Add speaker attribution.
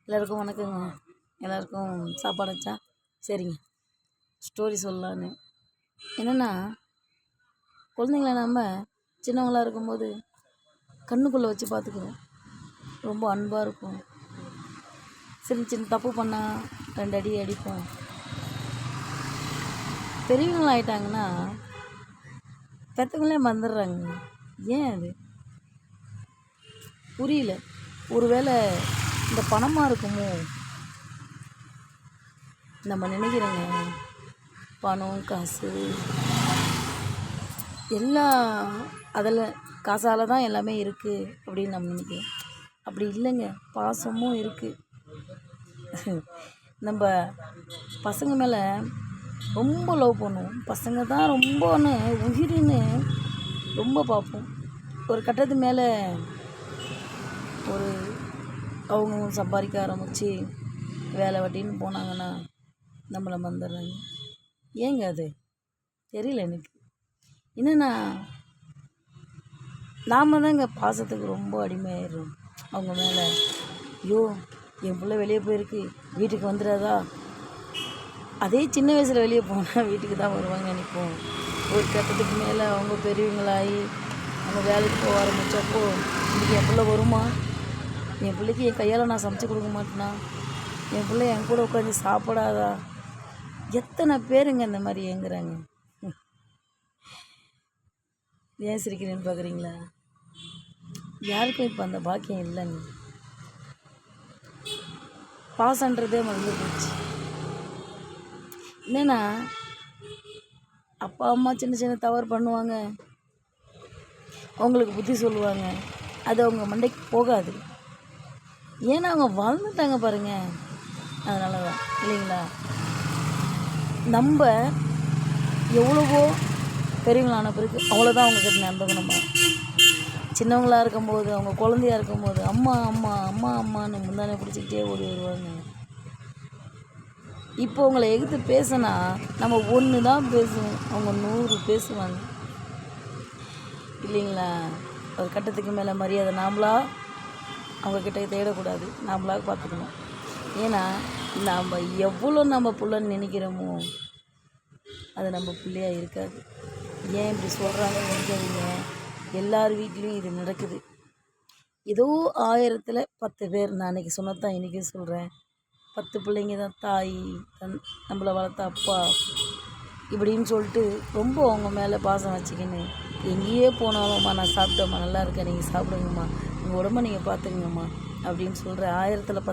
Speaker 1: எல்லாருக்கும் வணக்கங்க. எல்லாருக்கும் சாப்பாடு வச்சா சரிங்க. ஸ்டோரி சொல்லலான்னு என்னென்னா, குழந்தைங்கள நம்ம சின்னவங்களாக இருக்கும்போது கண்ணுக்குள்ளே வச்சு பார்த்துக்குறோம். ரொம்ப அன்பாக இருக்கும். சின்ன தப்பு பண்ணால் 2 அடி அடிப்போம். பெரியவங்களாக ஆகிட்டாங்கன்னா பெற்றவங்களே மறந்துடுறாங்க. ஏன் அது புரியல. ஒருவேளை இந்த பணமாக இருக்குமோ நம்ம நினைக்கிறோங்க. பணம் காசு எல்லாம் அதில் காசால் தான் எல்லாமே இருக்குது அப்படின்னு நம்ம நினைக்கிறோம். அப்படி இல்லைங்க. பாசமும் இருக்குது. நம்ம பசங்க மேலே ரொம்ப லவ் பண்ணுவோம். பசங்க தான் ரொம்பன்னு உயிர்னு ரொம்ப பார்ப்போம். ஒரு கட்டத்து மேலே ஒரு அவங்க சம்பாதிக்க ஆரம்பித்து வேலை வட்டின்னு போனாங்கன்னா நம்மளை மறந்துடுறாங்க. ஏங்க அது தெரியல எனக்கு. என்னென்னா, நாம் தாங்க பாசத்துக்கு ரொம்ப அடிமையாயிடுறோம் அவங்க மேலே. ஐயோ என் பிள்ளை வெளியே போயிருக்கு, வீட்டுக்கு வந்துடாதா. அதே சின்ன வயசில் வெளியே போனால் வீட்டுக்கு தான் வருவாங்க நினைப்போம். ஒரு கட்டத்துக்கு மேலே அவங்க பெரியவங்களாகி அவங்க வேலைக்கு போக ஆரம்பித்தப்போ இன்றைக்கி என் பிள்ளை வருமா, என் பிள்ளைக்கு என் கையால் நான் சமைச்சு கொடுக்க மாட்டேனா, என் பிள்ளை என் கூட உட்காந்து சாப்பிடாதா. எத்தனை பேருங்க இந்த மாதிரி ஏங்குறாங்க. ஏன் சிரிக்கிறேன்னு பார்க்குறீங்களா? யாருக்கும் இப்போ அந்த பாக்கியம் இல்லைங்க. பாசன்றதே மறந்து போச்சு. என்னென்னா, அப்பா அம்மா சின்ன தவறு பண்ணுவாங்க, அவங்களுக்கு புத்தி சொல்லுவாங்க. அது அவங்க மண்டைக்கு போகாது. ஏன்னா அவங்க வளர்ந்துட்டாங்க பாருங்கள். அதனால தான் இல்லைங்களா. நம்ம எவ்வளவோ பெரியவங்களான பிறகு அவ்வளோதான் அவங்கக்கிட்ட நடந்துக்கணுமா. சின்னவங்களாக இருக்கும்போது அவங்க குழந்தையாக இருக்கும்போது அம்மா அம்மா அம்மா அம்மான்னு முந்தானே பிடிச்சிக்கிட்டே ஓடி வருவாங்க. இப்போ அவங்கள எதிர்த்து பேசினா நம்ம ஒன்று தான் பேசுவோம், அவங்க 100 பேசுவாங்க இல்லைங்களா. ஒரு கட்டத்துக்கு மேலே மரியாதை நாமளா அவங்கக்கிட்ட தேடக்கூடாது, நாமளாக பார்த்துக்கணும். ஏன்னா நாம் எவ்வளோ நம்ம பிள்ளைன்னு நினைக்கிறோமோ அது நம்ம பிள்ளையாக இருக்காது. ஏன் இப்படி சொல்கிறாங்கன்னு நினைக்காதீங்க. எல்லார் வீட்லேயும் இது நடக்குது. ஏதோ 1000ல் 10 பேர். நான் அன்றைக்கி சொன்னதான் இன்றைக்கும் சொல்கிறேன். 10 பிள்ளைங்க தான் தாய் நம்மளை வளர்த்த அப்பா இப்படின்னு சொல்லிட்டு ரொம்ப அவங்க மேலே பாசம் வச்சுக்கின்னு எங்கேயே போனாலும்மா நான் சாப்பிட்டேம்மா, நல்லா இருக்கேன், நீங்கள் சாப்பிடுங்கம்மா, உங்கள் உடம்ப நீங்கள் பார்த்துக்குங்கம்மா அப்படின்னு சொல்கிற 1000ல் 10